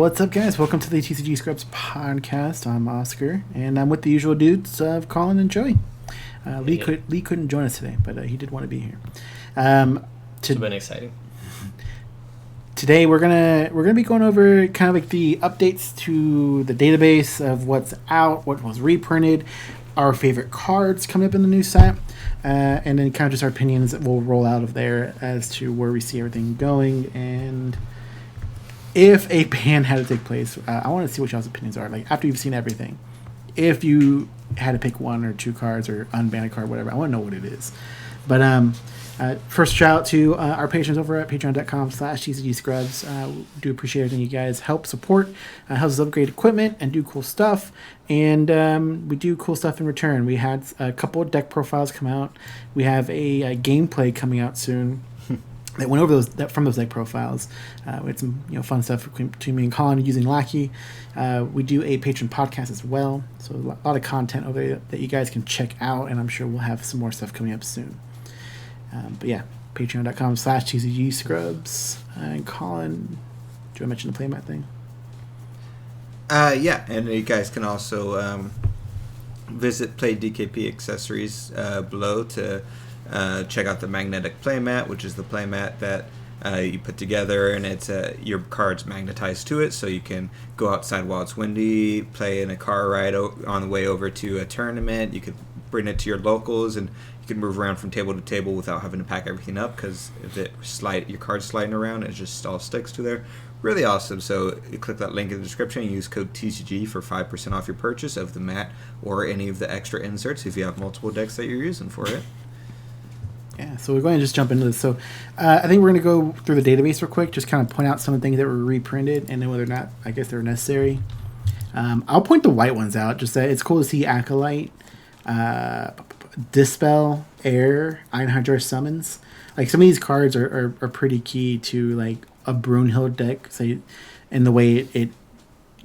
what's up, guys? Welcome to the TCG Scrubs podcast. I'm Oscar, and I'm with the usual dudes of Colin and Joey. Lee couldn't join us today, but he did want to be here. It's been exciting. Today we're gonna be going over kind of like the updates to the database of what's out, what was reprinted, our favorite cards coming up in the new set, and then kind of just our opinions that will roll out of there as to where we see everything going. And if a ban had to take place, I want to see what y'all's opinions are. Like, after you've seen everything, if you had to pick one or two cards or unban a card, whatever, I want to know what it is. But first, shout out to our patrons over at patreon.com/TCGscrubs. Do appreciate everything you guys help support. Helps us upgrade equipment and do cool stuff. And we do cool stuff in return. We had a couple of deck profiles come out. We have a gameplay coming out soon that went over from those deck profiles. We had some fun stuff between me and Colin using Lackey. We do a patron podcast as well. So a lot of content over there that you guys can check out. And I'm sure we'll have some more stuff coming up soon. But yeah, patreon.com/TCGscrubs. And Colin, do you want to mention the playmat thing? Yeah, and you guys can also visit Play DKP Accessories below to check out the magnetic playmat, which is the playmat that you put together, and it's your cards magnetized to it, so you can go outside while it's windy, play in a car ride on the way over to a tournament. You could bring it to your locals, and you can move around from table to table without having to pack everything up, because if your card's sliding around, it just all sticks to there. Really awesome. So you click that link in the description and use code TCG for 5% off your purchase of the mat or any of the extra inserts if you have multiple decks that you're using for it. Yeah, so we're going to just jump into this. So I think we're going to go through the database real quick, just kind of point out some of the things that were reprinted and then whether or not I guess they were necessary. I'll point the white ones out. Just that it's cool to see Acolyte, Dispel, Air, Einhydra Summons. Like, some of these cards are pretty key to like a Brunhild deck, say, in the way it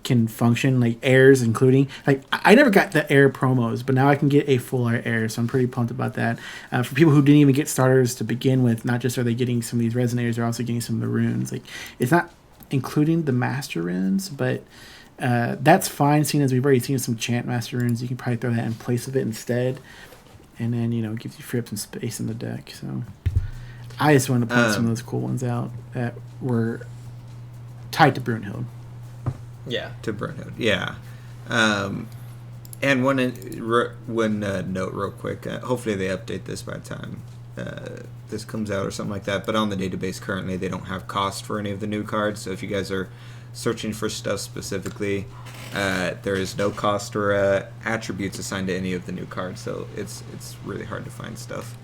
can function, like airs, including like I never got the air promos, but now I can get a full air, so I'm pretty pumped about that. For people who didn't even get starters to begin with, not just are they getting some of these resonators, they're also getting some of the runes. Like, it's not including the master runes, but that's fine, seeing as we've already seen some chant master runes. You can probably throw that in place of it instead, and then it gives you free up some space in the deck. So I just wanted to point some of those cool ones out that were tied to Brunhild. Yeah. To Brunhild, yeah. And one note real quick. Hopefully they update this by the time this comes out or something like that. But on the database currently, they don't have cost for any of the new cards. So if you guys are searching for stuff specifically, there is no cost or attributes assigned to any of the new cards. So it's really hard to find stuff.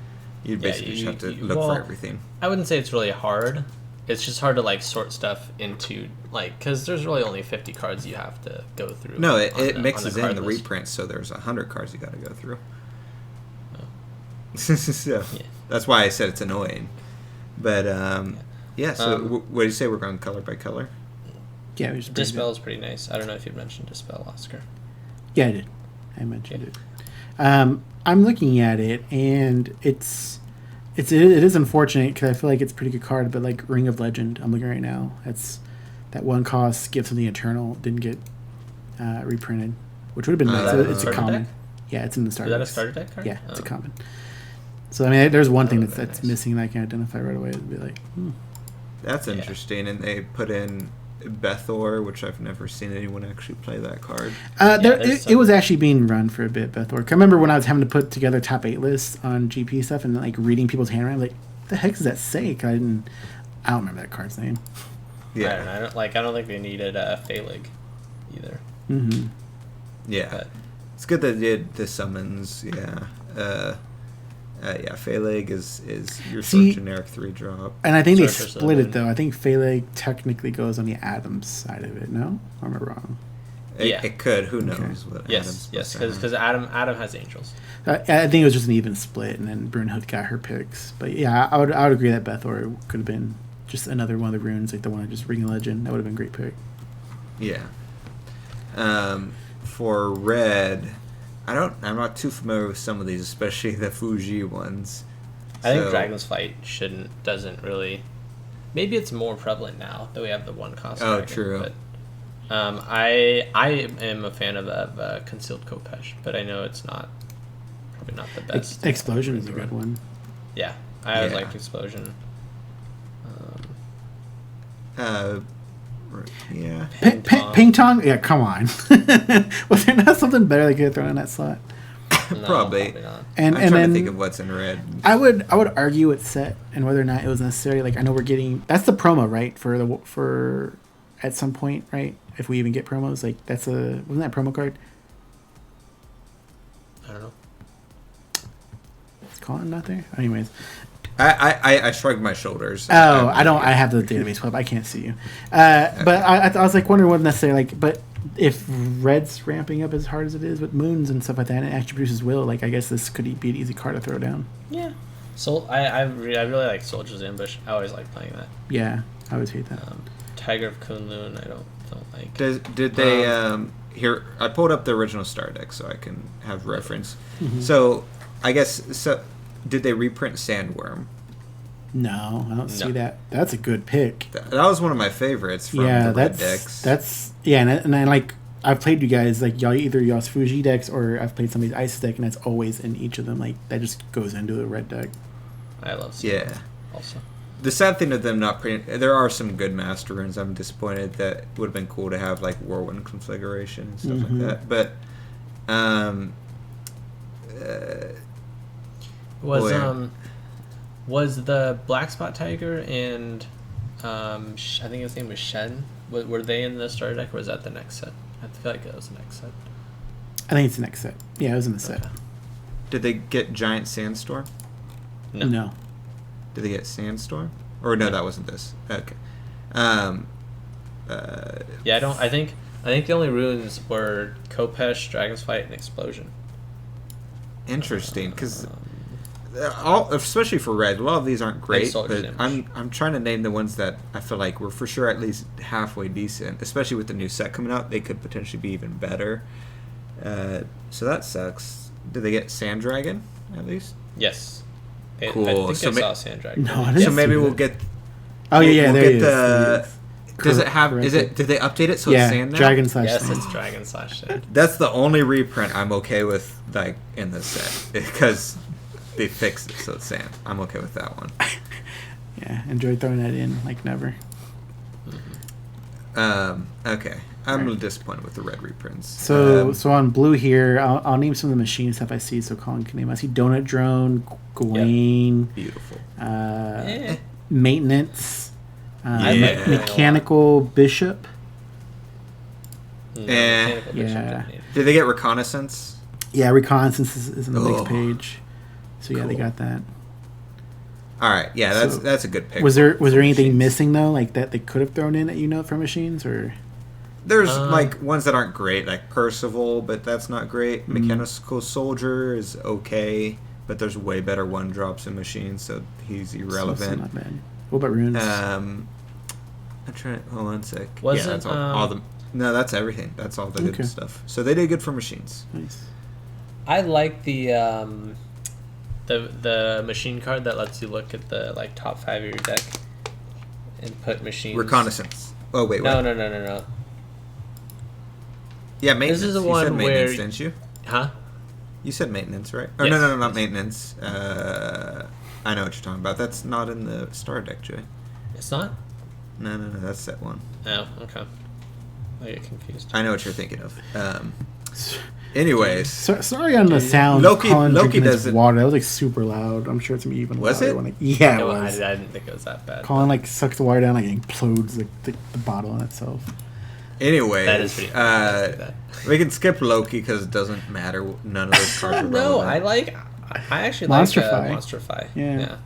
You basically just have to look for everything. I wouldn't say it's really hard. It's just hard to like sort stuff into like, because there's really only 50 cards you have to go through. No, it mixes in the reprints, so there's 100 cards you got to go through. Oh. So, yeah. That's why I said it's annoying. But yeah. So what do you say? We're going color by color. Yeah, Dispel is pretty nice. I don't know if you mentioned Dispel, Oscar. Yeah, I did. I mentioned it. I'm looking at it, and it is unfortunate because I feel like it's a pretty good card, but like Ring of Legend, I'm looking right now. That's that one cost, Gifts of the Eternal, didn't get reprinted, which would have been nice. It's a common. Deck? Yeah, it's in the starter. Is that a starter deck card? Yeah, it's a common. So I mean, there's one thing that's missing that I can identify right away. It'd be like, That's interesting, and they put in Beth Or, which I've never seen anyone actually play that card. It was actually being run for a bit, Beth Or. I remember when I was having to put together top 8 lists on GP stuff and like reading people's handwriting, like, what the heck does that say? I don't remember that card's name. Yeah, I don't think they needed Phalig either. Mm-hmm. Yeah, but it's good that they did the summons. Yeah. Phalig is your sort of generic 3-drop. And I think they split it, though. I think Phalig technically goes on the Adams side of it, no? Or am I wrong? It could. Who knows? What yes, because Adam has Angels. I think it was just an even split, and then Brunhild got her picks. But yeah, I would agree that Beth Or could have been just another one of the runes, like the one I just Ring of Legend. That would have been a great pick. Yeah. For red, I'm not too familiar with some of these, especially the Fuji ones. I think Dragon's Fight doesn't really. Maybe it's more prevalent now that we have the one cost. Oh, dragon, true. But I am a fan of Concealed Kopesh, but I know it's probably not the best. Explosion is a good one. Yeah, I always liked Explosion. Yeah. Ping Tong? Yeah, come on. Was there not something better they could have thrown in that slot? No, Probably not. And I'm trying then to think of what's in red. I would argue it's set and whether or not it was necessary. Like I know we're getting that's the promo, right? For at some point, right? If we even get promos, like wasn't that a promo card? I don't know. It's calling not there. Anyways. I shrugged my shoulders. Oh, I have the database pulled up. I can't see you. But I was like wondering what necessarily like, but if red's ramping up as hard as it is with moons and stuff like that, and it actually produces will, like I guess this could be an easy card to throw down. Yeah. I really like Soldier's Ambush. I always like playing that. Yeah, I always hate that. Tiger of Kunlun, I don't like. Did they here? I pulled up the original star deck so I can have reference. Mm-hmm. So I guess did they reprint Sandworm? No, I don't see that. That's a good pick. That was one of my favorites from the red decks. That's and I like I've played you guys like y'all's Fuji decks or I've played somebody's Ice deck and that's always in each of them. Like that just goes into a red deck. I love Sandworm also. The sad thing of them not printing, there are some good master runes. I'm disappointed. That would have been cool to have like Whirlwind configuration and stuff like that. But was the Black Spot Tiger and I think his name was Shen. Were they in the starter deck or was that the next set? I feel like it was the next set. I think it's the next set. Yeah, it was in the set. Did they get Giant Sandstorm? No. Did they get Sandstorm? Or no, that wasn't this. Okay. Yeah, I think the only runes were Kopesh, Dragon's Fight, and Explosion. Interesting, because especially for red, a lot of these aren't great. But I'm trying to name the ones that I feel like were for sure at least halfway decent. Especially with the new set coming out, they could potentially be even better. So that sucks. Did they get Sand Dragon at least? Yes. Cool. I think I saw Sand Dragon. No, I didn't so maybe see we'll that. get. Oh yeah, we'll there get it is. There it is. Does it have? Is it? Did they update it so Yeah, it's sand now? Dragon / Yes, Sand. it's Dragon / Sand. That's the only reprint I'm okay with, like in this set, because they fixed it so it's sand. I'm okay with that one. Yeah, enjoy throwing that in like never. Okay, I'm a little disappointed with the red reprints. So on blue here, I'll name some of the machine stuff I see. So Colin can name. I see Donut Drone, Gawain, Beautiful. Maintenance. Yeah. Mechanical Bishop. Mechanical Bishop Yeah. didn't need it. Did they get Reconnaissance? Yeah, Reconnaissance is on the next Oh. page. So yeah, they Cool. got that. All right, yeah, So, that's a good pick. Was there for anything machines. missing though, like that they could have thrown in that for machines or? There's like ones that aren't great, like Percival, but that's not great. Mm-hmm. Mechanical Soldier is okay, but there's way better one drops in machines, so he's So irrelevant. not bad. What about runes? I'm trying. Hold on a sec. Wasn't, that's all the. No, that's everything. That's all the good Okay. stuff. So they did good for machines. Nice. I like the machine card that lets you look at the like top 5 of your deck and put machines. Reconnaissance. Oh wait, No, what? no. Yeah, maintenance. This is the you one said maintenance, where- didn't you? Huh? You said maintenance, right? Or Yes. no, not maintenance. I know what you're talking about. That's not in the star deck, Jay. It's not? No, that's set one. Oh, okay. I get confused. I know what you're thinking of. Anyways, Sorry on the sound. Loki Colin drinking his doesn't- water. That was like super loud. I'm sure it's gonna be even Was louder it? when yeah, it No, was. I didn't think it was that bad. Colin like sucks the water down, like it implodes the bottle on itself. anyways, That is pretty funny to do that. we can skip Loki because it doesn't matter. None of those cards are No, relevant. I actually Monsterfy. like Monsterfy. Yeah.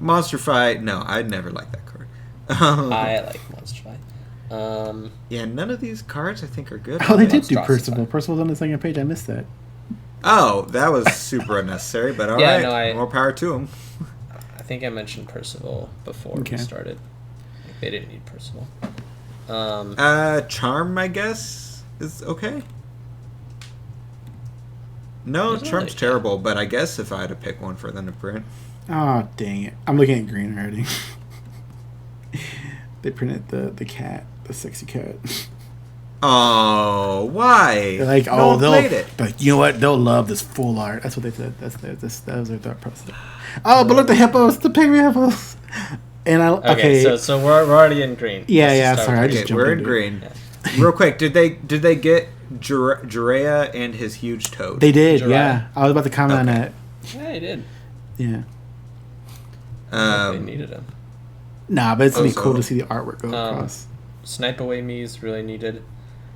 Monster Fight. No, I'd never like that card. I like Monsterfy. Yeah, none of these cards I think are good. Oh, they did do Monstrosify. Percival. Percival's on the second page. I missed that. Oh, that was super unnecessary, but all Yeah, right, no, more power to them. I think I mentioned Percival before Okay. we started. Like, they didn't need Percival. Charm, I guess, is okay. No, Isn't Charm's it? terrible, but I guess if I had to pick one for them to print, Oh dang it! I'm looking at green already. They printed the cat, the sexy cat. Oh, why? They're like, No oh, one played it. But you know what? They'll love this full art. That's what they said. That was their thought process. Oh, but look, the hippos, the pygmy hippos. And Okay, so we're already in green. Yeah, Let's yeah. just Sorry, start I with just Okay, jumped we're in into green. Yeah. Real quick, did they get Jiraiya and his huge toad? They did, Jiraiya. yeah. I was about to comment on that. Yeah, he did. Yeah. They needed him. Nah, but it's gonna be Also, cool to see the artwork go across. Snipe away me's really needed.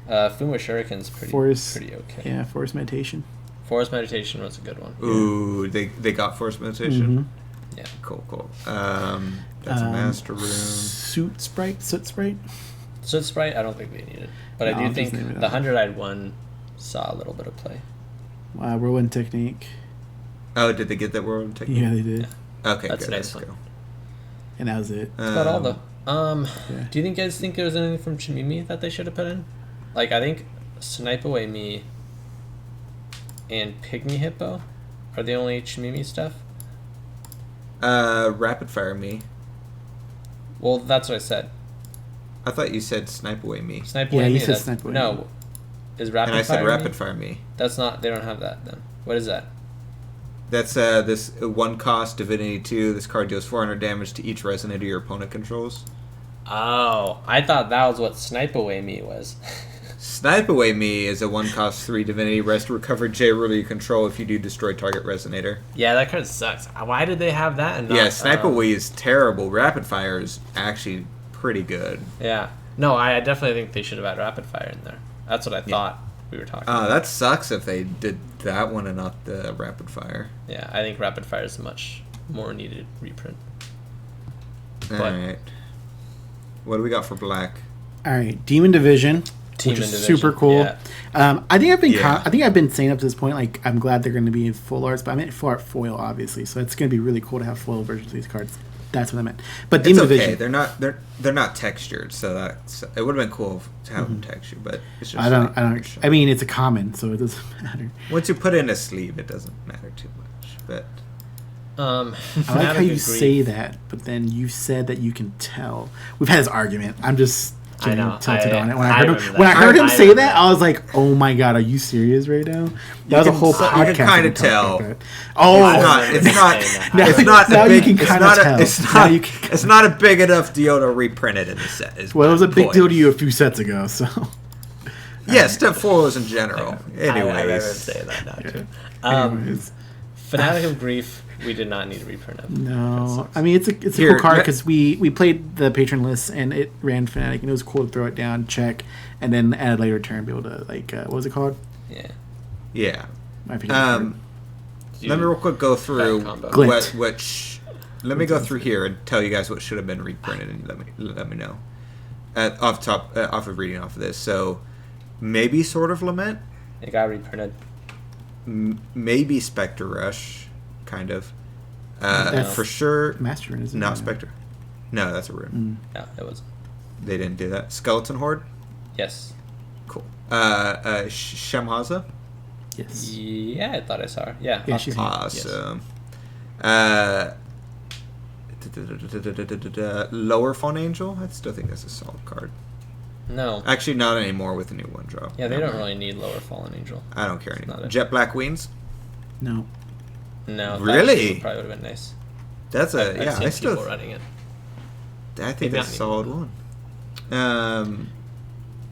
Fuma Shuriken's pretty okay. Yeah, Forest Meditation. Forest Meditation was a good one. Ooh, they got Force Meditation. Mm-hmm. Yeah. Cool. That's a Master Rune. Soot Sprite? Soot Sprite, I don't think they needed. But No, I do just think name it the out. 100-eyed one saw a little bit of play. Whirlwind Technique. Oh, did they get that world technique? Yeah, they did. Okay, That's good. a nice Let's one. go. And that was it. That's about all though. Yeah. Do you guys think there was anything from Chimimi that they should have put in? Like, I think Snipe Away Me and Pygmy Hippo are the only Chimimi stuff. Rapid Fire Me. Well, that's what I said. I thought you said Snipe Away Me. Snipe Yeah, Away you Me. said that's- Snipe Away Me. No, is Rapid And I Fire said Me? Rapid Fire Me. That's not. They don't have that then. What is that? That's this one cost Divinity 2. This card deals 400 damage to each resonator your opponent controls. Oh, I thought that was what Snipe Away Me was. Snipe Away Me is a one cost 3 Divinity. Rest recover J ruler you control if you do destroy target resonator. Yeah, that card sucks. Why did they have that? And not, Yeah, Snipe Away is terrible. Rapid Fire is actually pretty good. Yeah. No, I definitely think they should have had Rapid Fire in there. That's what I thought we were talking about. That sucks if they did that one and not the Rapid Fire. Yeah, I think Rapid Fire is a much more needed reprint. Alright. What do we got for black? All right, Demon Division, Demon which is Division, super cool. yeah. I think Yeah. I've been saying up to this point, like, I'm glad they're going to be in full arts, but I meant full art foil, obviously. So it's going to be really cool to have foil versions of these cards. That's what I meant. But It's Demon okay. Division, They're not textured, so it would have been cool to have them textured, but it's just I mean, it's a common, so it doesn't matter. once you put in a sleeve, it doesn't matter too much. But I like how you say that, but then you said that you can tell. We've had this argument. I'm just I know. tilted on it. When I I heard remember him, that. when I heard him I say remember that, that. I was like, "Oh my god, are you serious right now?" That was a can- whole you can podcast. kinda that we talked tell. about that. Oh, it's not. remember It's not. saying that. Now- It's not. now a you big, can it's kinda not. tell. It's Now not. you can- It's not a big enough deal to reprint it in the set. Is well, it was a my big point. deal to you a few sets ago. So Yeah, step foils in general. I remember Anyways, saying that now too. anyways, Fanatic of Grief, we did not need a reprint of. no, I mean it's a Here, cool card let- because we played the patron list and it ran Fnatic and it was cool to throw it down, check, and then at a later turn be able to like what was it called? Yeah. yeah. My favorite card. Let me real quick go through Bad combo. Glint. let me go through here and tell you guys what should have been reprinted and let me know. Off of reading off of this, so maybe Sword of Lament, It got reprinted. maybe Spectre Rush, kind of. That's For sure, Master Rune, isn't not it? Spectre. No, that's a rune. No, it was. They didn't do that. Skeleton Horde, Yes. cool. Shamhaza, Yes. Yeah, I thought I saw her. Yeah. Yeah, she's awesome. Lower Phone Angel, I still think that's a solid card. No. Actually, not anymore with the new one drop. Yeah, they don't really need Lower Fallen Angel. I don't care It's anymore. not it. Jet Black Wings, No. No. that Really? actually probably would have been nice. that's I've yeah. seen I still people running it. I think Maybe that's a not solid me. one.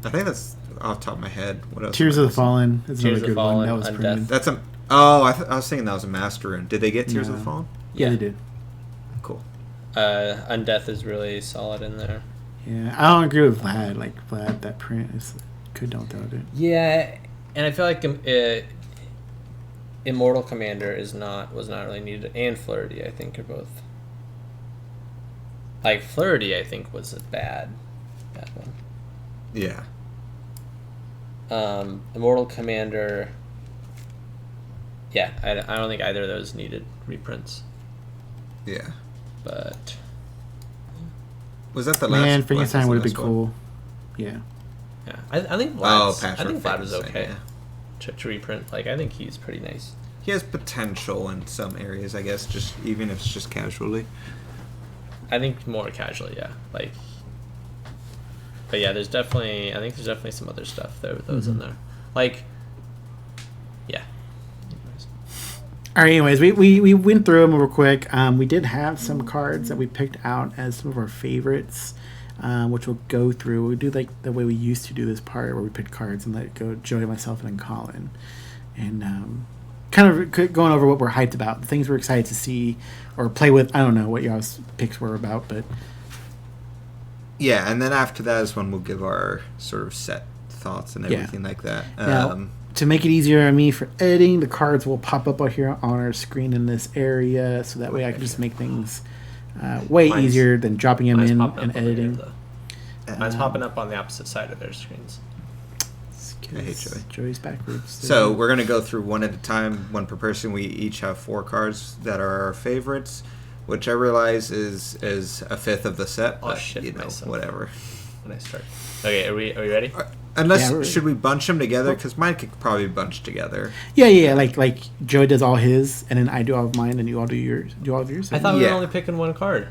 I think that's off the top of my head. What else? Tears am I of the missing? Fallen is Tears another of good Fallen, one. That was Undeath. printed. That's a. Oh, I was thinking that was a Master Rune. Did they get Tears of No. the Fallen? Yeah, they did. Cool. Undeath is really solid in there. Yeah, I don't agree with Vlad. Like Vlad, that print is could don't throw it. Yeah, and I feel like Immortal Commander was not really needed, and Flirty I think are both. Like Flirty, I think was a bad one. Yeah. Immortal Commander. Yeah, I don't think either of those needed reprints, Yeah. but Was that the last? Man, last Frankenstein would have been last one? cool. Yeah. yeah, I think Oh, Vlad's, Patchwork I think Vlad was Frankenstein, okay to reprint. Like I think he's pretty nice. He has potential in some areas, I guess. Just even if it's just casually. I think more casually, yeah. Like But yeah, I think there's definitely some other stuff that was in there. Like, yeah. All right, anyways, we went through them real quick. We did have some cards that we picked out as some of our favorites, which we'll go through. We'll do like the way we used to do this part where we pick cards and let it go Joey, myself, and then Colin. And kind of going over what we're hyped about, the things we're excited to see or play with. I don't know what y'all's picks were about, but... Yeah, and then after that is when we'll give our sort of set thoughts and everything like that. Now, to make it easier on me for editing, the cards will pop up out here on our screen in this area, so that way I can just make things way easier than dropping them in and editing. Mine's popping up on the opposite side of their screens. I hate Joey. Joey's backwards. So we're going to go through one at a time, one per person. We each have 4 cards that are our favorites, which I realize is a fifth of the set, but whatever. When I start. Okay, are we ready? Unless, should we bunch them together? Because mine could probably bunch together. Yeah. Like Joey does all his, and then I do all of mine, and you all do yours. I thought we were only picking one card.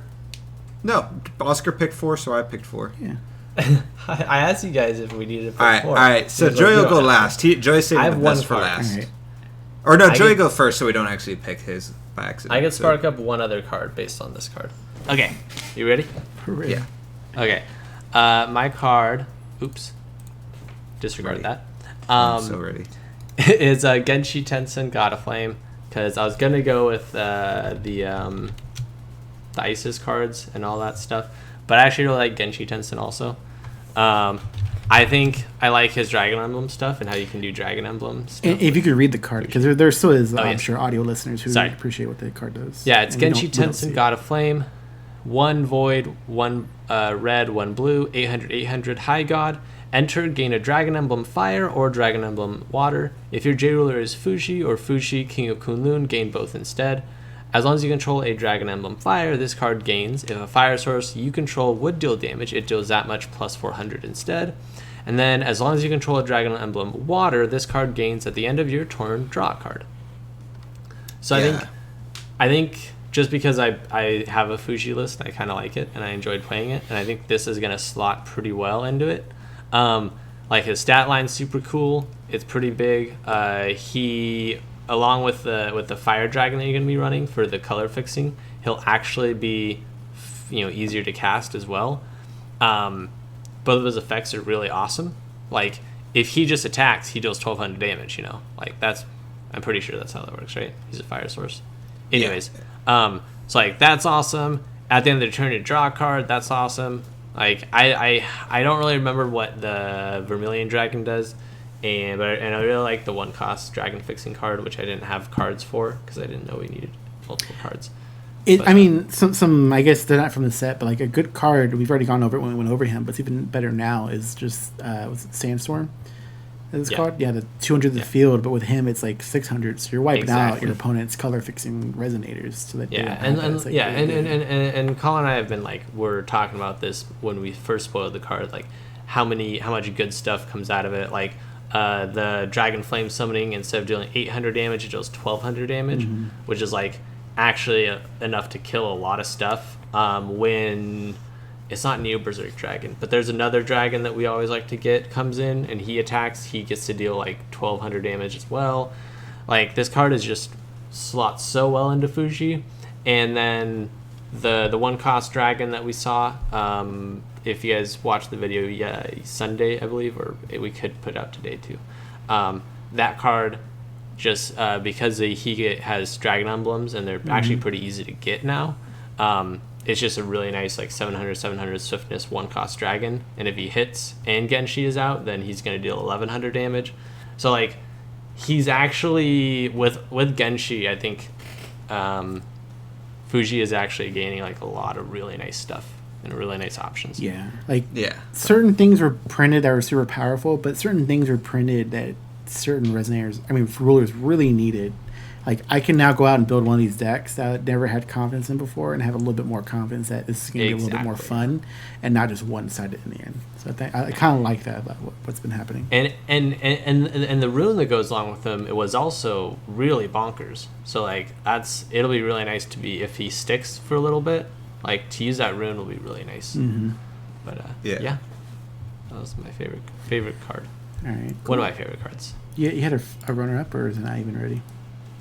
No, Oscar picked 4, so I picked 4. Yeah. I asked you guys if we needed to pick 4. All right. So Joey will go last. Joey's saving the best for last. Right. Or no, Joey go first, so we don't actually pick his by accident. I can spark up one other card based on this card. Okay, you ready? Yeah. Okay, my card. Oops. Disregard that. I'm so ready. Is Genshi Tensen God of Flame, because I was gonna go with the ISIS cards and all that stuff, but I actually really like Genshi Tensen also. I think I like his Dragon Emblem stuff and how you can do Dragon Emblem stuff. If you could read the card, because there still is, I'm sure, audio listeners who appreciate what the card does. Yeah, it's Genshi Tensen God of Flame, 1 void, 1 red, 1 blue, 800 high god. Enter, gain a Dragon Emblem Fire or Dragon Emblem Water. If your J-Ruler is Fushi or Fushi, King of Kunlun, gain both instead. As long as you control a Dragon Emblem Fire, this card gains. If a fire source you control would deal damage, it deals that much plus 400 instead. And then, as long as you control a Dragon Emblem Water, this card gains at the end of your turn, draw a card. So I think just because I have a Fushi list, I kind of like it, and I enjoyed playing it, and I think this is going to slot pretty well into it. Like, his stat line's super cool. It's pretty big. He, along with the Fire Dragon that you're going to be running for the color fixing, he'll actually be, easier to cast as well. Both of his effects are really awesome. Like, if he just attacks, he deals 1200 damage, Like, I'm pretty sure that's how that works, right? He's a fire source. Anyways, so, like, that's awesome. At the end of the turn, you draw a card. That's awesome. Like, I don't really remember what the Vermilion Dragon does. And I really like the 1-cost Dragon Fixing card, which I didn't have cards for because I didn't know we needed multiple cards. Some I guess they're not from the set, but like a good card, we've already gone over it when we went over him, but it's even better now, is just was it Sandstorm? It's called? Yeah, the 200 the field, but with him it's like 600, so you're wiping out your opponent's color fixing resonators. So that and Colin and I have been we're talking about this when we first spoiled the card, like how much good stuff comes out of it, like the Dragon Flame summoning, instead of dealing 800 damage, it deals 1200 damage, which is actually enough to kill a lot of stuff. When it's not Neo Berserk Dragon, but there's another dragon that we always like to get, comes in and he attacks, he gets to deal 1200 damage as well. Like, this card is just slots so well into Fushi. And then the 1-cost dragon that we saw, if you guys watched the video Sunday, I believe, or we could put it out today too, that card, just because he has dragon emblems and they're actually pretty easy to get now, it's just a really nice 700 swiftness 1-cost dragon, and if he hits and Genshi is out, then he's going to deal 1100 damage. So he's actually with Genshi, I think Fuji is actually gaining a lot of really nice stuff and really nice options. Certain things were printed that were super powerful, but certain things were printed that certain resonators, rulers really needed. I can now go out and build one of these decks that I never had confidence in before, and have a little bit more confidence that this is going to be a little bit more fun and not just one-sided in the end. So I kind of like that about what's been happening. And the rune that goes along with them, it was also really bonkers. So it'll be really nice if he sticks for a little bit. To use that rune will be really nice. But yeah. That was my favorite card. All right. One of my favorite cards. You had a runner-up, or is it not even ready?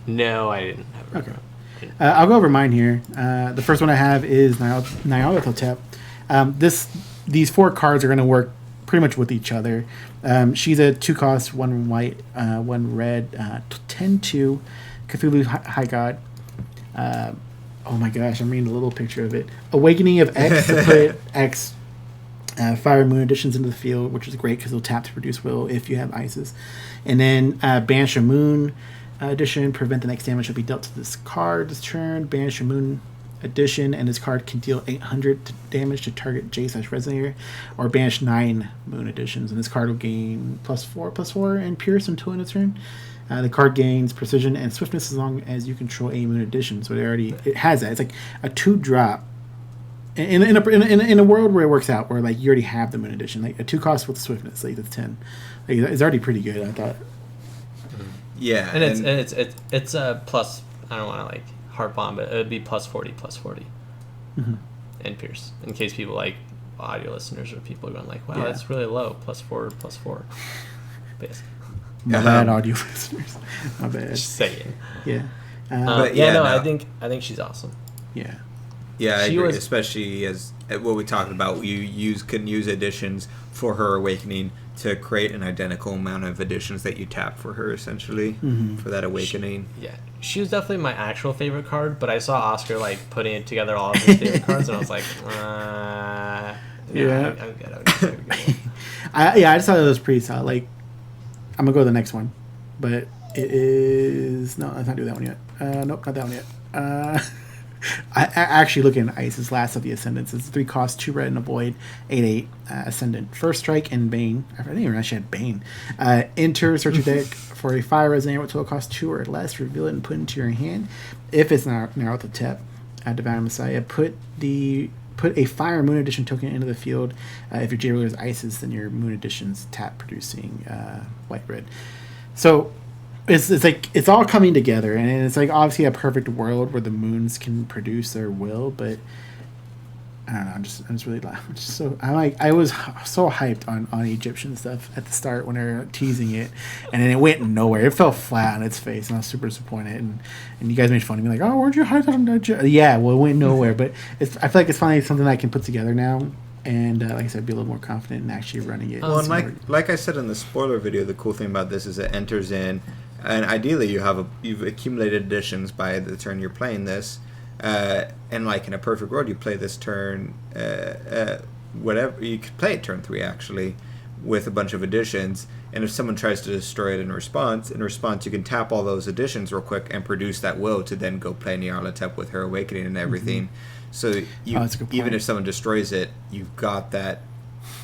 No, I didn't have a runner-up. I'll go over mine here. The first one I have is Nyarlathotep. These 4 cards are going to work pretty much with each other. She's a 2-cost, 1 white, 1 red, 10/2 Cthulhu High God. Oh my gosh, I'm reading a little picture of it. Awakening of X to put X Fire Moon additions into the field, which is great because it'll tap to produce will if you have Isis. And then Banish a Moon addition, prevent the next damage to be dealt to this card this turn. Banish a Moon addition, and this card can deal 800 damage to target J/Resonator, or banish 9 Moon additions, and this card will gain +4/+4 and Pierce until end of turn. The card gains precision and swiftness as long as you control a Moon addition. So it has that. It's like a 2-drop. In a world where it works out, where like you already have the Moon edition, like a 2-cost with swiftness, like that's 10. Like, it's already pretty good, I thought. Yeah, and it's a plus. I don't want to like harp on, but it would be +40, Mm-hmm. and Pierce. In case people like audio listeners or people are going like, wow, Yeah. that's really low. +4. Basically. My bad, audio listeners. My bad. Just saying. Yeah. But yeah, no. I think she's awesome. Yeah. Yeah, I She agree. was- Especially as what we talked about, you can use additions for her awakening to create an identical amount of additions that you tap for her, essentially, for that awakening. She was definitely my actual favorite card, but I saw Oscar like putting it together all of his favorite cards, and I was like, I'm good. I just thought it was pretty solid. Like, I'm gonna go to the next one, but it is let's not do that one yet. Nope, not that one yet. I actually looking at Isis Last of the Ascendants. It's 3-cost, 2 red and a void, 8/8 Ascendant. First strike and Bane. I didn't even realize she had Bane. Enter, search your deck for a fire resonator with total cost 2 or less. Reveal it and put it into your hand. If it's Nyarlathotep, Divine Messiah, put a Fire Moon Edition token into the field. If your J ruler is Isis, then your Moon Edition's tap producing white red. So it's like it's all coming together, and it's like obviously a perfect world where the moons can produce their will, but I don't know. I'm just really I was so hyped on Egyptian stuff at the start when they were teasing it, and then it went nowhere. It fell flat on its face, and I was super disappointed. And you guys made fun of me like, oh, weren't you hyped on that? Yeah, well, it went nowhere, but I feel like it's finally something I can put together now. And like I said, be a little more confident in actually running it. Well, and like I said in the spoiler video, the cool thing about this is it enters in, and ideally you've accumulated additions by the turn you're playing this, and like in a perfect world, you play this turn, whatever you could play it turn 3 actually, with a bunch of additions. And if someone tries to destroy it in response, you can tap all those additions real quick and produce that will to then go play Nyarlathotep with her awakening and everything. So even if someone destroys it, you've got that.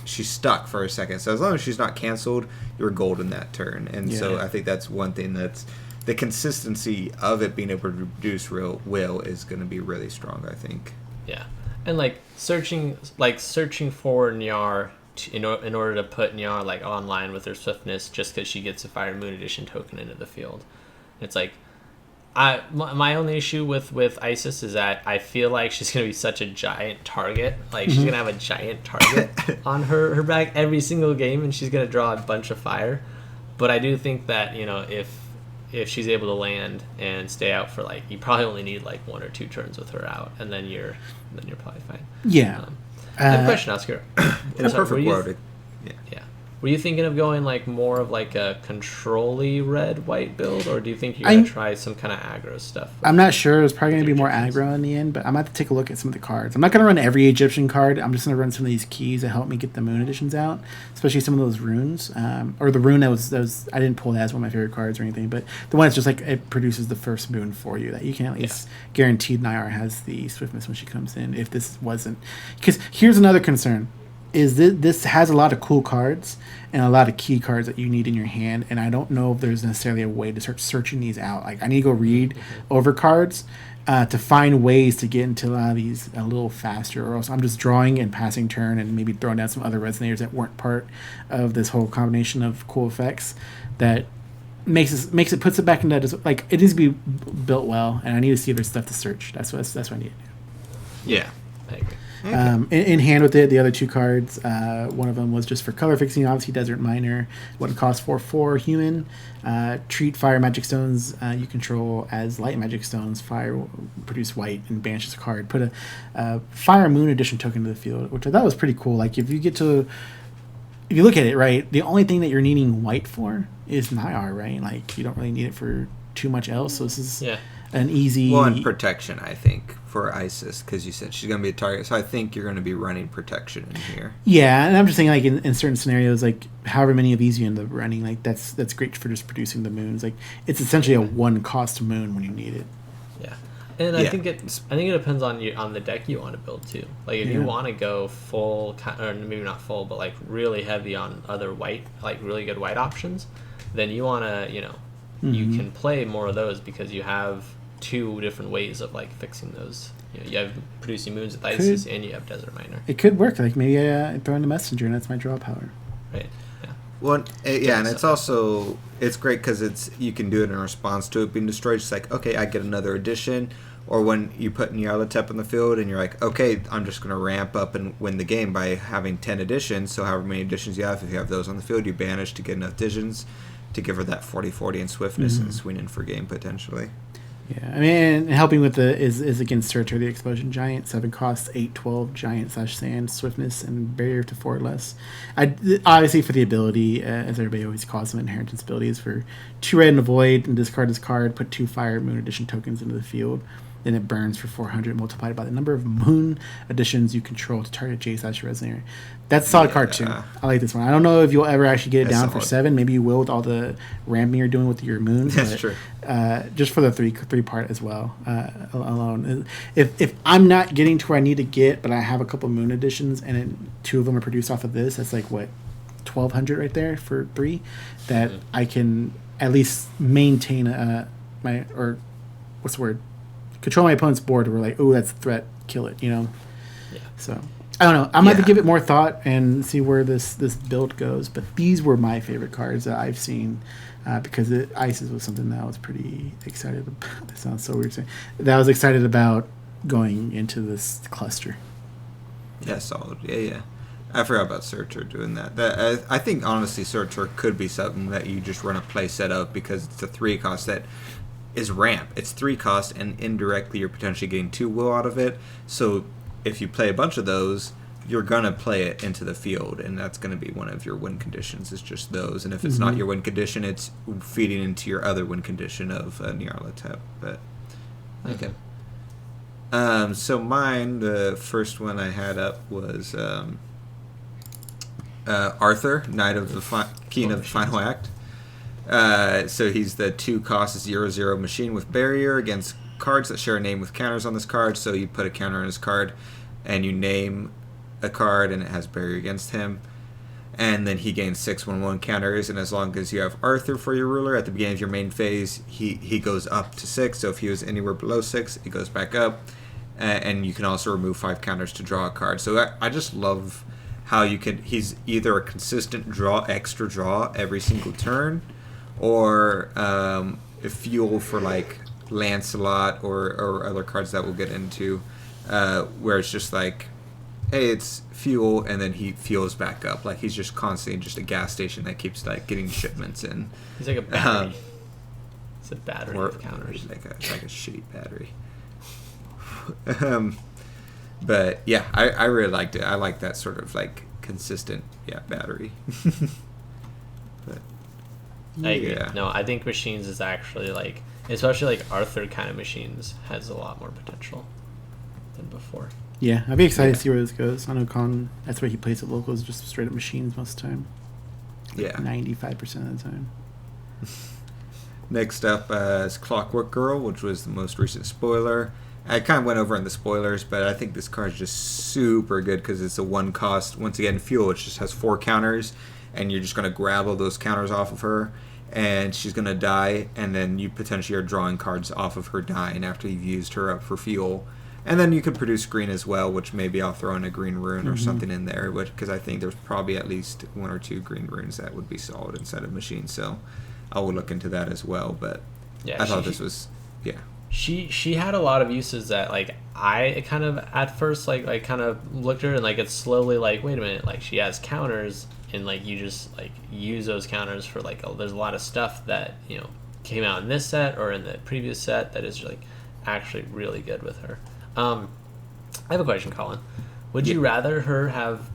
She's stuck for a second. So as long as she's not canceled, you're golden that turn. And so I think that's one thing that's the consistency of it being able to produce real will is going to be really strong, I think. Yeah, and like searching for Nyar in order to put Nyar like online with her swiftness, just because she gets a Fire Moon Edition token into the field. It's like. My only issue with Isis is that I feel like she's going to be such a giant target. Like, she's going to have a giant target on her back every single game, and she's going to draw a bunch of fire. But I do think that, if she's able to land and stay out for, like, you probably only need, like, 1 or 2 turns with her out, and then you're probably fine. Yeah. I have a question, Oscar. In a perfect world, yeah. Were you thinking of going like more of like a control-y red-white build, or do you think you're going to try some kind of aggro stuff? I'm not sure. It's probably going to be more aggro in the end, but I'm going to have to take a look at some of the cards. I'm not going to run every Egyptian card. I'm just going to run some of these keys that help me get the Moon Editions out, especially some of those runes. Or the rune that was I didn't pull that as one of my favorite cards or anything, but the one that's just like it produces the first moon for you that you can at least guaranteed Nyar has the swiftness when she comes in. If this wasn't... Because here's another concern. Is this has a lot of cool cards and a lot of key cards that you need in your hand, and I don't know if there's necessarily a way to start searching these out. Like, I need to go read over cards to find ways to get into a lot of these a little faster, or else I'm just drawing and passing turn and maybe throwing down some other resonators that weren't part of this whole combination of cool effects that puts it back into that. Like, it needs to be built well, and I need to see if there's stuff to search. That's what I need to do. Yeah, I agree. In hand with it, the other 2 cards, one of them was just for color fixing, obviously Desert Miner. What it costs for human. Treat fire magic stones you control as light magic stones. Fire produce white and banishes a card. Put a Fire Moon Edition token to the field, which I thought was pretty cool. Like if you look at it, right, the only thing that you're needing white for is Nyar, right? Like you don't really need it for too much else. So this is an easy and protection, I think, for Isis, because you said she's going to be a target. So I think you're going to be running protection in here. Yeah, and I'm just saying, like in certain scenarios, like however many of these you end up running, like that's great for just producing the moons. Like it's essentially a 1-cost moon when you need it. Yeah, and I think it depends on the deck you want to build too. Like if you want to go full, or maybe not full, but like really heavy on other white, like really good white options, then you want to you can play more of those because you have 2 different ways of like fixing those. You have producing moons with Isis, and you have Desert Miner. It could work. Like maybe I throw in the messenger, and that's my draw power. Right. Yeah. Well, and it's also great because you can do it in response to it being destroyed. It's like, okay, I get another edition. Or when you put Nyarlathotep on the field and you're like, okay, I'm just going to ramp up and win the game by having 10 additions. So however many additions you have, if you have those on the field, you banish to get enough additions to give her that 40-40 in swiftness and swing in for game potentially. Yeah, I mean, and helping with is against Surtur, the Explosion Giant, 7 costs, 8/12 Giant / Sand, Swiftness, and Barrier to 4 or less. Obviously for the ability, as everybody always calls them, inheritance abilities, for 2 red and a void, and discard this card, put 2 Fire Moon Edition tokens into the field. Then it burns for 400 multiplied by the number of moon additions you control to target J / Resonator. That's a solid card too. I like this one. I don't know if you'll ever actually get it down for 7. Maybe you will with all the ramping you're doing with your moons. That's true. Just for the three part as well alone. If I'm not getting to where I need to get, but I have a couple moon additions and 2 of them are produced off of this, that's like what, 1,200 right there for 3. That I can at least maintain control my opponent's board. We're like, oh, that's a threat. Kill it. Yeah. So I don't know. I'm going to give it more thought and see where this build goes. But these were my favorite cards that I've seen because Isis was something that I was pretty excited about. That sounds so weird saying. That I was excited about going into this cluster. Yeah, solid. Yeah. I forgot about Surtur doing that. I think honestly, Surtur could be something that you just run a play set up because it's a 3 cost that is ramp. It's 3 cost, and indirectly you're potentially getting 2 will out of it. So if you play a bunch of those, you're gonna play it into the field, and that's gonna be one of your win conditions. It's just those, and if it's not your win condition, it's feeding into your other win condition of Nyarlathotep. But okay. So mine, the first one I had up was Arthur, Knight of the King of the Final Act. So he's the 2 cost 0/0 machine with barrier against cards that share a name with counters on this card. So you put a counter on his card, and you name a card, and it has barrier against him. And then he gains 6/1/1 counters, and as long as you have Arthur for your ruler at the beginning of your main phase, he goes up to 6. So if he was anywhere below 6, it goes back up. And you can also remove 5 counters to draw a card. So I just love how he's either a consistent extra draw every single turn, or a fuel for like Lancelot or other cards that we'll get into, where it's just like, hey, it's fuel, and then he fuels back up. Like he's just constantly just a gas station that keeps like getting shipments in. He's like a battery. It's a battery of counters. Like a shitty battery. But yeah, I really liked it. I like that sort of like consistent battery. But I agree. Yeah. No, I think machines is actually like, especially like Arthur kind of machines, has a lot more potential than before. Yeah, I'd be excited to see where this goes. I know Con, that's where he plays at locals, just straight up machines most of the time. Yeah. 95% of the time. Next up is Clockwork Girl, which was the most recent spoiler. I kind of went over in the spoilers, but I think this card is just super good because it's a 1 cost. Once again, fuel, it just has 4 counters, and you're just going to grab all those counters off of her, and she's going to die, and then you potentially are drawing cards off of her dying after you've used her up for fuel. And then you could produce green as well, which maybe I'll throw in a green rune or something in there, because I think there's probably at least 1 or 2 green runes that would be solid inside of machine. So I will look into that as well. But I thought this was, She had a lot of uses that like I kind of at first like kind of looked at her and like it's slowly like, wait a minute, like she has counters and like you just like use those counters for like there's a lot of stuff that came out in this set or in the previous set that is like actually really good with her. I have a question, Colin. Would you rather her have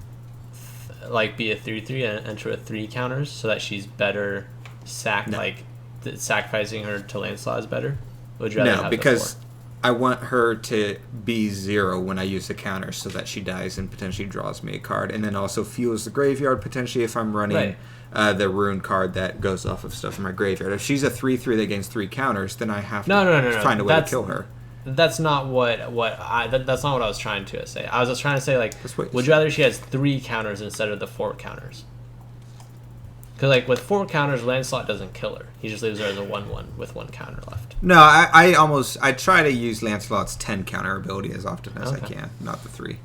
like be a 3/3 and enter with 3 counters so that she's better sacrificing her to Lancelot is better? Would you rather have because I want her to be 0 when I use the counter so that she dies and potentially draws me a card, and then also fuels the graveyard potentially if I'm running the rune card that goes off of stuff in my graveyard. If she's a 3/3 that gains 3 counters, then I have to find a way to kill her. That's not that's not what I was trying to say. I was just trying to say like, would you rather she has 3 counters instead of the 4 counters? Because like with 4 counters, Lancelot doesn't kill her. He just leaves her as a 1/1 with 1 counter left. No, I try to use Lancelot's 10 counter ability as often as I can, not the 3.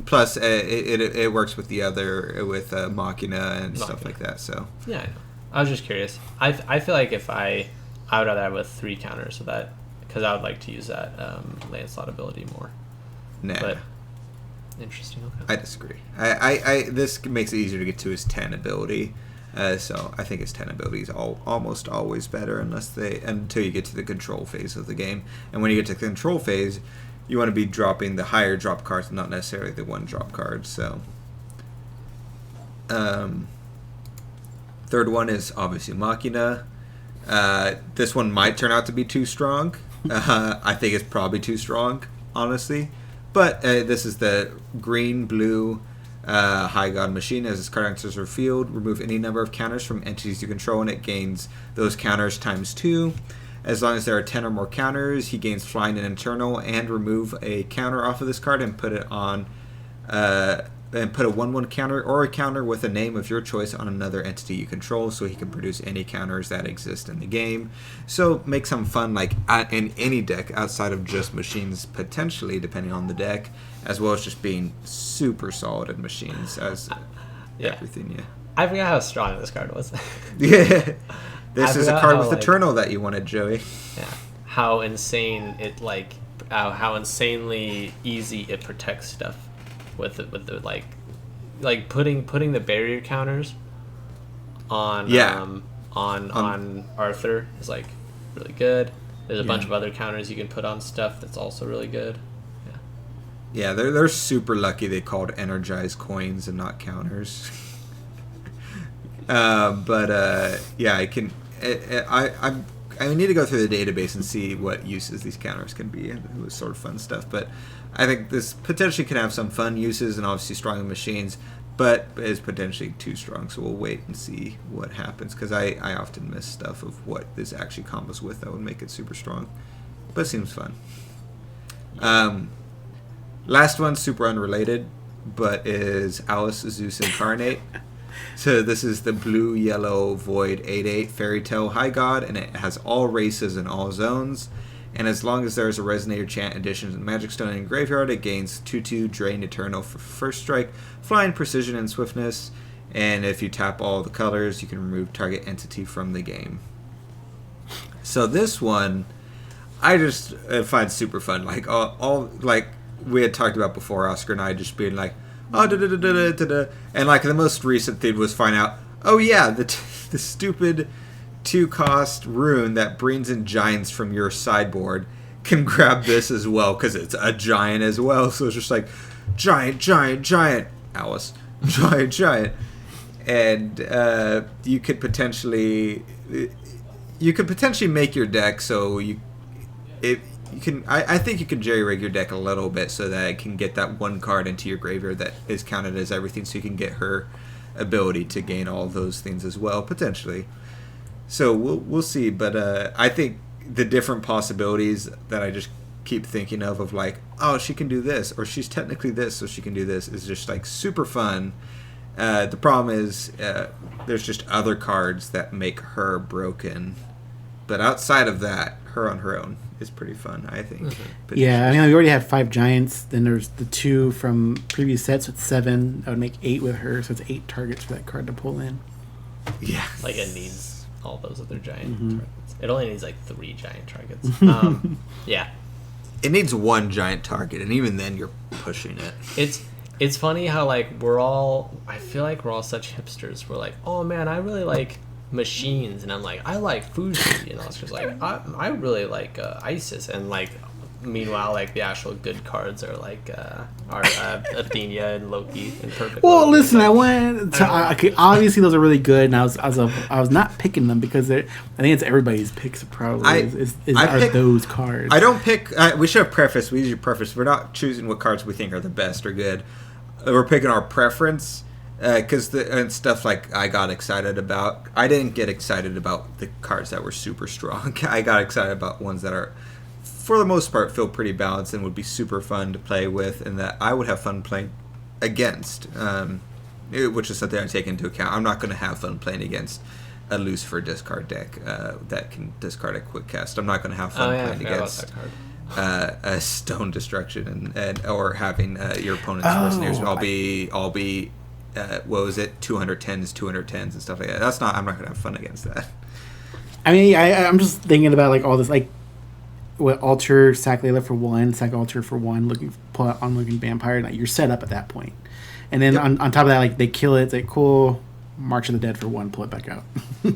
Plus, it works with the other with machina and stuff like that. So yeah, I know. I was just curious. I feel like if I would rather have with 3 counters so that. Because I would like to use that Lancelot ability more. Nah. But interesting. Okay. I disagree. I this makes it easier to get to his 10 ability. So I think his 10 ability is almost always better until you get to the control phase of the game. And when you get to the control phase, you want to be dropping the higher drop cards and not necessarily the 1 drop cards. So third one is obviously Machina. This one might turn out to be too strong. I think it's probably too strong, honestly. But this is the green-blue High God Machine. As this card enters your field, remove any number of counters from entities you control, and it gains those counters times 2. As long as there are 10 or more counters, he gains Flying and Eternal, and remove a counter off of this card and put it on... and put a 1/1 counter or a counter with a name of your choice on another entity you control, so he can produce any counters that exist in the game. So make some fun like in any deck outside of just machines, potentially depending on the deck, as well as just being super solid in machines as everything. Yeah, I forgot how strong this card was. Yeah, this is a card with Eternal that you wanted, Joey. Yeah, how insane it how insanely easy it protects stuff. With the like putting the barrier counters on Arthur is like really good. There's a bunch of other counters you can put on stuff that's also really good. Yeah, they're super lucky they called energized coins and not counters. I can I need to go through the database and see what uses these counters can be. It was sort of fun stuff, but I think this potentially can have some fun uses and obviously strong in machines, but is potentially too strong. So we'll wait and see what happens, because I often miss stuff of what this actually combos with that would make it super strong. But it seems fun. Last one, super unrelated, but is Alice Zeus Incarnate. So this is the blue-yellow void 8/8 fairy tale high god, and it has all races and all zones. And as long as there is a Resonator Chant addition to the Magic Stone in graveyard, it gains 2/2 Drain Eternal for first strike, Flying, Precision, and Swiftness. And if you tap all the colors, you can remove target entity from the game. So this one, I just find super fun. Like all like we had talked about before, Oscar and I just being like, oh, da-da-da-da-da-da. And like the most recent thing was find out, oh yeah, the stupid 2-cost rune that brings in giants from your sideboard can grab this as well, because it's a giant as well. So it's just like giant, Alice, giant, and you could potentially make your deck so I think you can jerry-rig your deck a little bit so that it can get that one card into your graveyard that is counted as everything, so you can get her ability to gain all those things as well, potentially. So we'll see, but I think the different possibilities that I just keep thinking of like, oh, she can do this, or she's technically this, so she can do this, is just like super fun. The problem is there's just other cards that make her broken, but outside of that, her on her own is pretty fun, I think. Mm-hmm. Yeah, I mean, we already have 5 giants. Then there's the 2 from previous sets with 7. That would make 8 with her, so it's 8 targets for that card to pull in. Yeah, like it needs all those other giant targets. It only needs like 3 giant targets. Yeah. It needs one giant target, and even then you're pushing it. It's funny how like I feel like we're all such hipsters. We're like, oh man, I really like machines, and I'm like, I like Fuji, and Oscar's like, I really like ISIS, and like meanwhile like the actual good cards are like Athenia and Loki and Perfect. Well, Loki. listen, Like, I went to, okay, obviously those are really good, and I was not picking them because I think it's everybody's picks probably those cards. I don't pick. We should have preface. We usually preface. We're not choosing what cards we think are the best or good. We're picking our preference. Because and stuff like I got excited about. I didn't get excited about the cards that were super strong. I got excited about ones that are, for the most part, feel pretty balanced and would be super fun to play with, and that I would have fun playing against. Which is something I take into account. I'm not going to have fun playing against a Lucifer discard deck that can discard a quick cast. I'm not going to have fun playing against a Stone Destruction and or having your opponent's mercenaries all be what was it, 210s and stuff like that. I'm not gonna have fun against that. I mean, I'm just thinking about like all this, like what alter sack Layla for 1, sack alter for 1, pull out onlooking vampire. Like you're set up at that point, and then on top of that, like they kill it. It's like cool, March of the Dead for 1, pull it back out. Yep.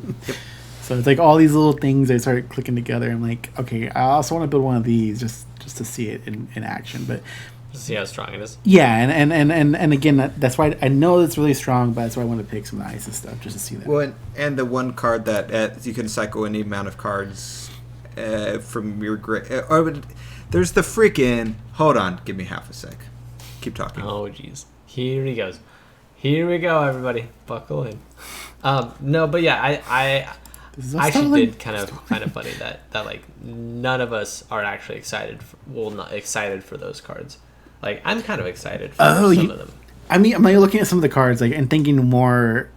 So it's like all these little things that started clicking together. I'm like, okay, I also want to build one of these just to see it in action, but. See how strong it is. Yeah, and again, that's why I know it's really strong, but that's why I want to pick some of the ISIS stuff just to see that. Well, and the one card that you can cycle any amount of cards from your there's the freaking. Hold on, give me half a sec. Keep talking. Oh jeez, here he goes. Here we go, everybody. Buckle in. No, but yeah, I actually did kind of funny that like none of us are actually excited. Not excited for those cards. Like, I'm kind of excited for some of them. I mean, I'm looking at some of the cards like and thinking more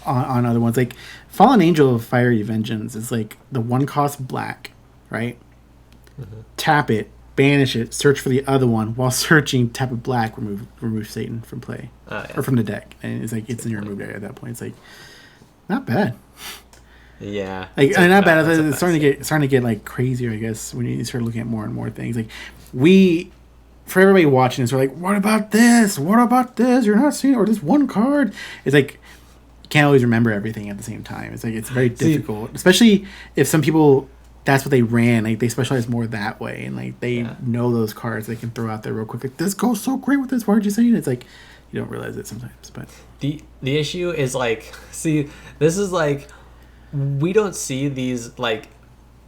on other ones. Like, Fallen Angel of Fiery Vengeance is like the 1 cost black, right? Mm-hmm. Tap it, banish it, search for the other one. While searching, tap it black, remove Satan from play. Or from the deck. And it's like, it's in your removed area at that point. It's like, not bad. Yeah. Like, not bad. It's starting to get like crazier, I guess, when you start looking at more and more things. Like, for everybody watching this, we're like, what about this? What about this? You're not seeing, or this one card. It's like, you can't always remember everything at the same time. It's like, it's very difficult, especially if some people, that's what they ran. Like, they specialize more that way, and like, they know those cards they can throw out there real quick. Like, this goes so great with this. Why aren't you saying it? It's like, you don't realize it sometimes. But the issue is like, see, this is like, we don't see these, like,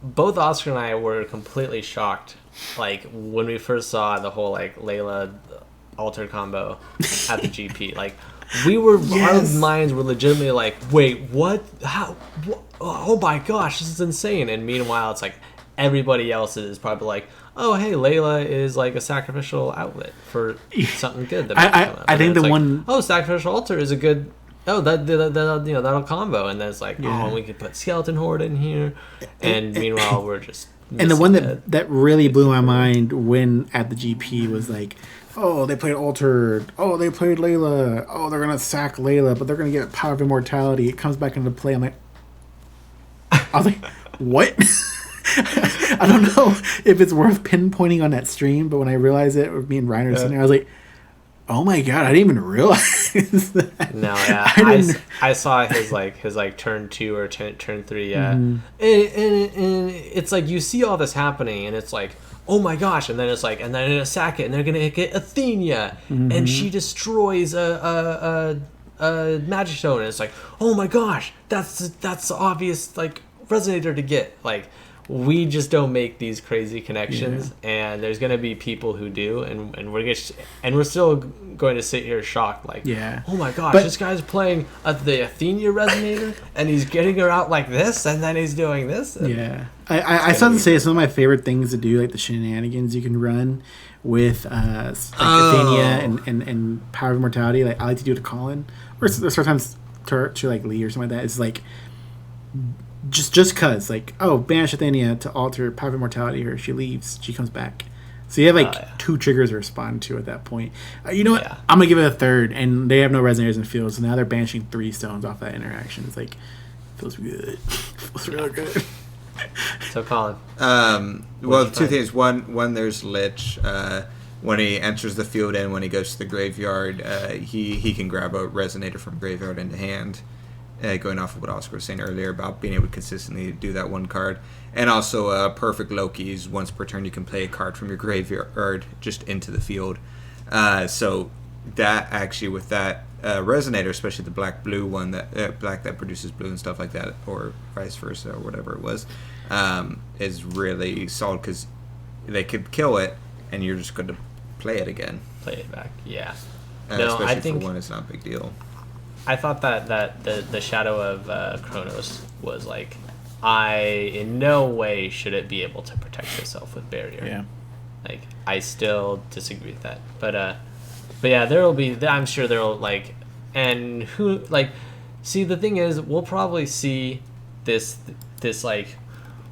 both Oscar and I were completely shocked, like, when we first saw the whole, like, Layla alter combo at the GP. Like, our minds were legitimately like, wait, what? How? What? Oh my gosh, this is insane. And meanwhile, it's like, everybody else is probably like, oh, hey, Layla is like a sacrificial outlet for something good. That I think the like, one... Oh, sacrificial altar is a good... Oh, that'll combo, and then it's like, oh, we could put Skeleton Horde in here, and meanwhile we're just. And the one that really blew my mind when at the GP was like, oh, they played Alter, oh, they played Layla, oh, they're gonna sack Layla, but they're gonna get Power of Immortality. It comes back into play. I was like, what? I don't know if it's worth pinpointing on that stream, but when I realized it, with me and Reiner sitting there, I was like, oh my god, I didn't even realize that. No, yeah. I saw his turn 2 or turn 3, yeah. Mm-hmm. And it's like, you see all this happening, and it's like, oh my gosh, and then it's like, and then they're gonna sack it, and they're gonna get Athenia, and she destroys a Magic Stone, and it's like, oh my gosh, that's the obvious, like, resonator to get. Like, we just don't make these crazy connections, and there's gonna be people who do, and we're still going to sit here shocked, like, oh my gosh, this guy's playing the Athenia resonator, and he's getting her out like this, and then he's doing this. I still have to say, some of my favorite things to do, like the shenanigans you can run with Athenia and Power of Immortality. Like, I like to do it to Colin, or sometimes to like Lee or something like that. It's like, just cause, like, oh, banish Athenia to alter Power of Immortality, or she leaves, she comes back. So you have like 2 triggers to respond to at that point. You know what? Yeah. I'm gonna give it a third, and they have no resonators in field, so now they're banishing 3 stones off that interaction. It's like, feels good. Feels real good. So Colin. Well, two things. One, there's Lich. When he enters the field and when he goes to the graveyard, he can grab a resonator from graveyard into hand. Going off of what Oscar was saying earlier about being able to consistently do that one card. And also, Perfect Loki's, once per turn you can play a card from your graveyard just into the field. So that actually, with that resonator, especially the black-blue one, black that produces blue and stuff like that, or vice versa, or whatever it was, is really solid because they could kill it and you're just going to play it again. Play it back, yeah. Especially I think for one, it's not a big deal. I thought that the Shadow of Chronos was like, in no way should it be able to protect itself with barrier. Yeah. Like, I still disagree with that. But yeah, I'm sure there'll, like, and who, like, see, the thing is, we'll probably see this, like,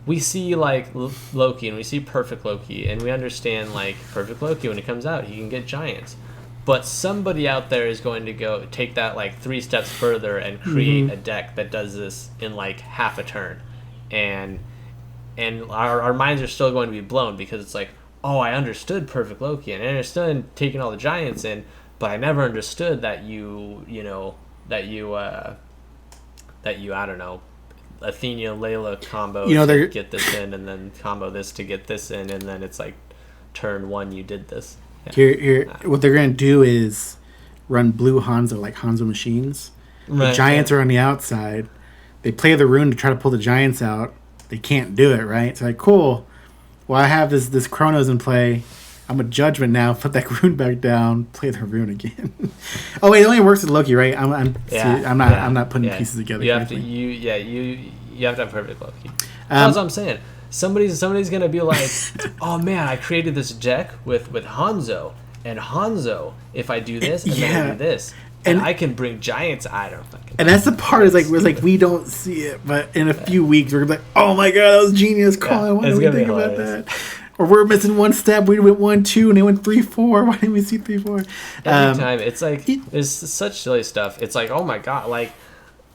we see, like, Loki, and we see Perfect Loki, and we understand, like, Perfect Loki, when it comes out, he can get giants. But somebody out there is going to go take that, like, 3 steps further and create a deck that does this in, like, half a turn. And our minds are still going to be blown because it's like, oh, I understood Perfect Loki and I understood taking all the giants in, but I never understood that you I don't know, Athenia Layla combo to get this in, and then combo this to get this in, and then it's like turn 1 you did this. Yeah. Here, what they're gonna do is run blue Hanzo, like Hanzo machines. The giants are on the outside. They play the rune to try to pull the giants out. They can't do it, right? It's like, cool. Well, I have this Chronos in play. I'm a judgment now. Put that rune back down. Play the rune again. Oh wait, it only works with Loki, right? I'm not putting pieces together. You have to have Perfect Loki. That's what I'm saying. Somebody's gonna be like, oh man, I created this deck with Hanzo, and Hanzo, if I do this and then I do this, and I can bring giants. I don't fucking. And that's the part is like we don't see it, but in a few weeks we're gonna be like, oh my god, that was genius, Colin. Why didn't we think about that? Or we're missing one step. We went 1-2 and they went 3-4. Why didn't we see 3-4? Every time it's like there's such silly stuff. It's like, oh my god, like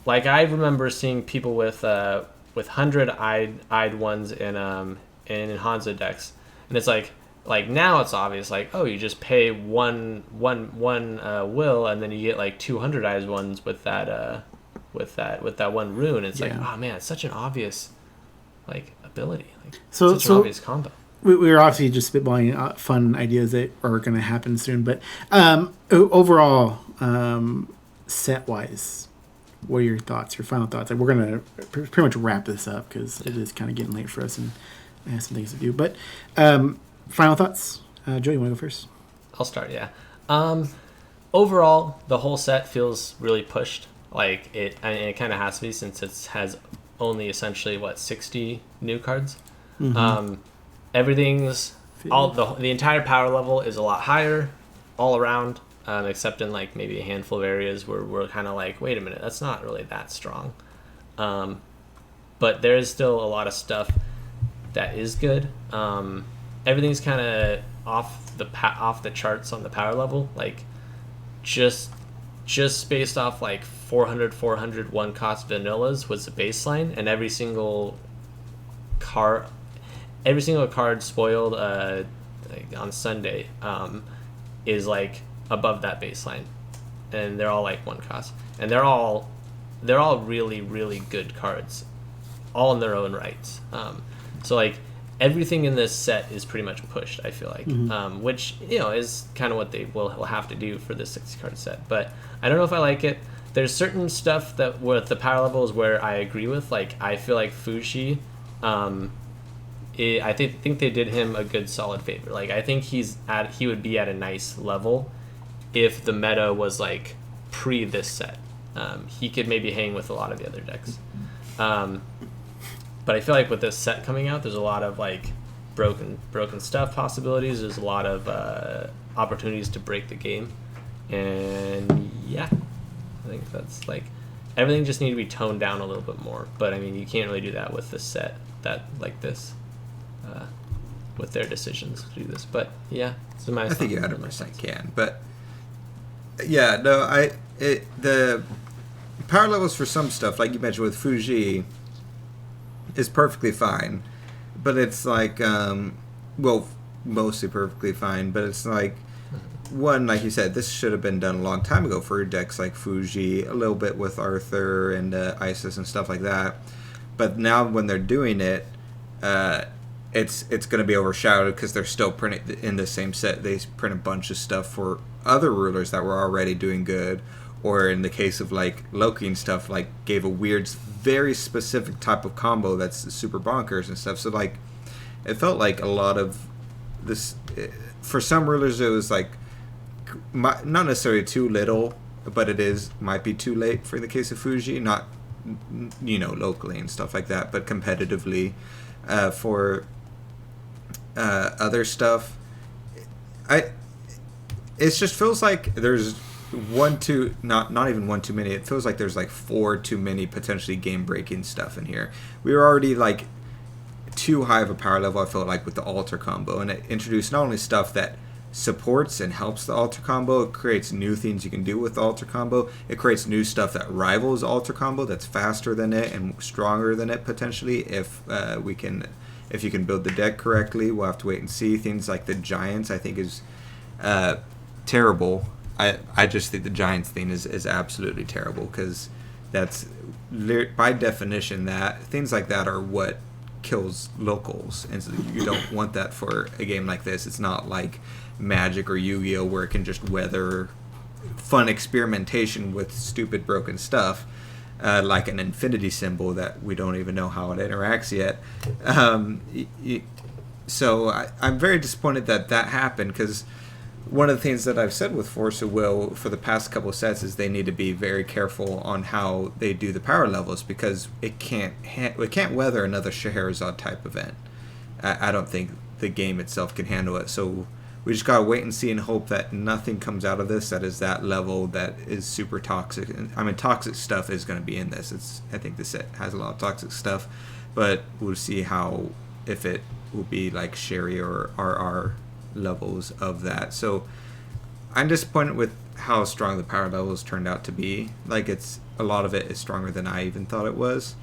I remember seeing people with 100-eyed ones in Hanzo decks, and it's like now it's obvious, like, oh, you just pay one will, and then you get like 200-eyed ones with that one rune. It's like, oh man, it's such an obvious like ability, like such an obvious combo. We were obviously just spitballing fun ideas that are going to happen soon, but overall, set wise, what are your thoughts? Your final thoughts? Like, we're going to pretty much wrap this up because it is kind of getting late for us and I have some things to do. But final thoughts, Joe, you want to go first? I'll start. Yeah. Overall, the whole set feels really pushed. Like it kind of has to be since it has only essentially 60 new cards. Mm-hmm. Everything's the entire power level is a lot higher all around, except in like maybe a handful of areas where we're kind of like, wait a minute, that's not really that strong. But there is still a lot of stuff that is good. Everything's kind of off the charts on the power level, like just based off like 400 one cost vanillas was the baseline, and every single card spoiled like on Sunday is like above that baseline, and they're all like one cost, and they're all really, really good cards, all in their own rights. So like everything in this set is pretty much pushed, I feel like, which is kind of what they will have to do for this 60 card set. But I don't know if I like it. There's certain stuff that with the power levels where I agree with. Like I feel like Fushi, I think they did him a good solid favor. Like I think he would be at a nice level if the meta was like pre this set. He could maybe hang with a lot of the other decks. But I feel like with this set coming out, there's a lot of like broken stuff possibilities. There's a lot of opportunities to break the game, and yeah, I think that's like everything just need to be toned down a little bit more. But I mean, you can't really do that with this set that like this, with their decisions to do this. But yeah, so I think you 100% can. But yeah, no, the power levels for some stuff, like you mentioned with Fuji. is perfectly fine, but it's like, well, mostly perfectly fine, but it's like, one, like you said, this should have been done a long time ago for decks like Fuji, a little bit with Arthur and Isis and stuff like that. But now when they're doing it, it's going to be overshadowed because they're still printing in the same set. They print a bunch of stuff for other rulers that were already doing good, or in the case of like Loki and stuff, like gave a weird, very specific type of combo that's super bonkers and stuff. So like, it felt like a lot of this for some rulers it was like not necessarily too little, but might be too late for the case of Fuji, not locally and stuff like that, but competitively for other stuff. It just feels like there's not even one too many. It feels like there's like 4 too many potentially game breaking stuff in here. We were already like too high of a power level, I felt like, with the alter combo, and it introduced not only stuff that supports and helps the alter combo, it creates new things you can do with the alter combo. It creates new stuff that rivals alter combo, that's faster than it and stronger than it potentially if you can build the deck correctly. We'll have to wait and see. Things like the Giants I think is terrible. I just think the Giants thing is absolutely terrible, because that's by definition that things like that are what kills locals, and so you don't want that for a game like this. It's not like Magic or Yu-Gi-Oh where it can just weather fun experimentation with stupid broken stuff, like an infinity symbol that we don't even know how it interacts yet. So I'm very disappointed that happened, because one of the things that I've said with Force of Will for the past couple of sets is they need to be very careful on how they do the power levels, because it can't weather another Scheherazade type event. I don't think the game itself can handle it. So we just gotta wait and see and hope that nothing comes out of this that is that level that is super toxic. I mean, toxic stuff is going to be in this. I think the set has a lot of toxic stuff, but we'll see if it will be like Sherry or RR levels of that. So I'm disappointed with how strong the power levels turned out to be. Like, it's a lot of it is stronger than I even thought it was,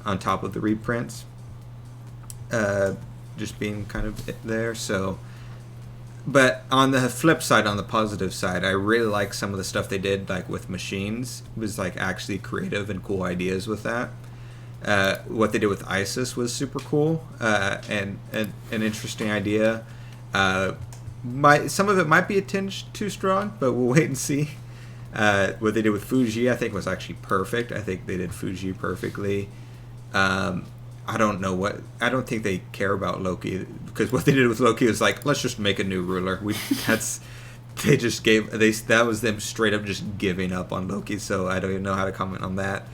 on top of the reprints just being kind of there. So, but on the flip side, on the positive side, I really like some of the stuff they did, like with machines. It was like actually creative and cool ideas with that. What they did with Isis was super cool, and an interesting idea. Some of it might be a tinge too strong, but we'll wait and see. What they did with Fuji, I think, was actually perfect. I think they did Fuji perfectly. I don't think they care about Loki, because what they did with Loki was like, let's just make a new ruler. That was them straight up just giving up on Loki. So I don't even know how to comment on that.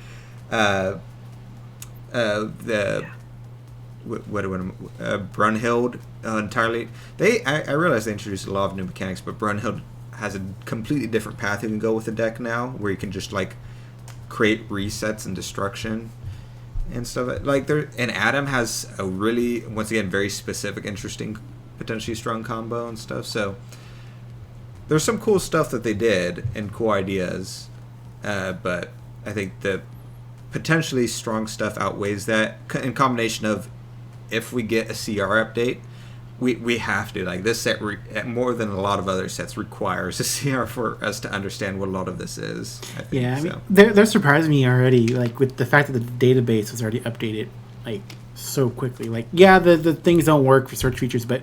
Brunhild entirely. I realize they introduced a lot of new mechanics, but Brunhild has a completely different path you can go with the deck now, where you can just like create resets and destruction and stuff like there. And Adam has a really, once again, very specific, interesting, potentially strong combo and stuff. So there's some cool stuff that they did and cool ideas, but I think the potentially strong stuff outweighs that, in combination of, if we get a CR update, we have to, like, this set more than a lot of other sets requires a CR for us to understand what a lot of this is, I think. Yeah, I mean, they're surprising me already, like, with the fact that the database was already updated like so quickly. Like, yeah, the things don't work for search features, but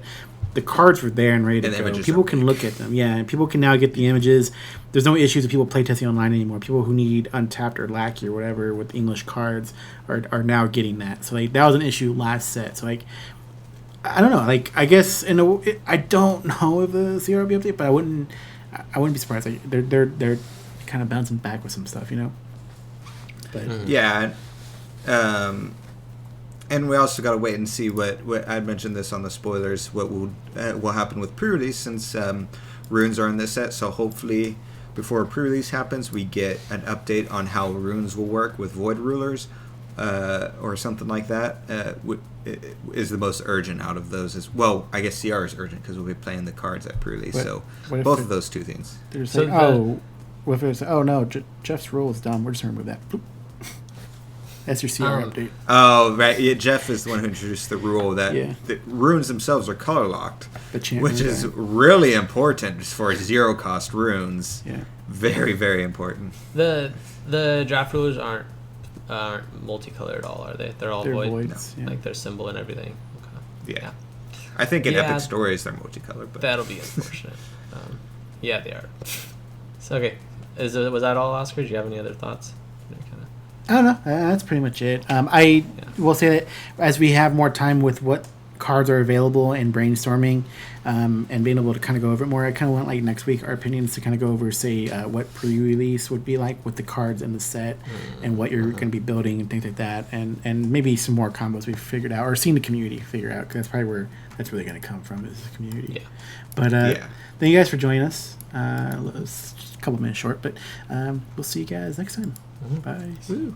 the cards were there and ready to go. People can look at them. Yeah, and people can now get the images. There's no issues with people playtesting online anymore. People who need Untapped or Lackey or whatever with English cards are now getting that. So, like, that was an issue last set. So, like, I don't know. Like, I guess I don't know if the CR will be updated, but I wouldn't be surprised. Like, they're kind of bouncing back with some stuff, you know. But yeah, and we also got to wait and see what I mentioned this on the spoilers. What will happen with pre-release, since runes are in this set. So hopefully, before pre-release happens, we get an update on how runes will work with void rulers, or something like that. Is the most urgent out of those. As well, I guess CR is urgent because we'll be playing the cards at pre-release. So both of those two things. They're saying, what if it's, oh no, Jeff's rule is dumb. We're just gonna remove that. Boop. SRCR update. Oh, right. Yeah, Jeff is the one who introduced the rule that Yeah. the runes themselves are color locked, But which is really important for zero cost runes. Yeah. Very, very important. The draft rulers aren't multicolored at all, are they? They're all They're void. voids. Yeah. Like their symbol and everything. Okay. Yeah. I think in Yeah. Epic Stories they're multicolored, but That'll be unfortunate. Yeah, they are. So okay, was that all, Oscar? Do you have any other thoughts? I don't know. That's pretty much it. I will say that as we have more time with what cards are available and brainstorming, and being able to kind of go over it more, I kind of want like next week our opinions to kind of go over, say, what pre-release would be like with the cards in the set, and what you're going to be building and things like that, and maybe some more combos we've figured out or seen the community figure out, because that's probably where that's really going to come from, is the community. Yeah. But thank you guys for joining us. It was just a couple minutes short, but we'll see you guys next time. Bye. Woo.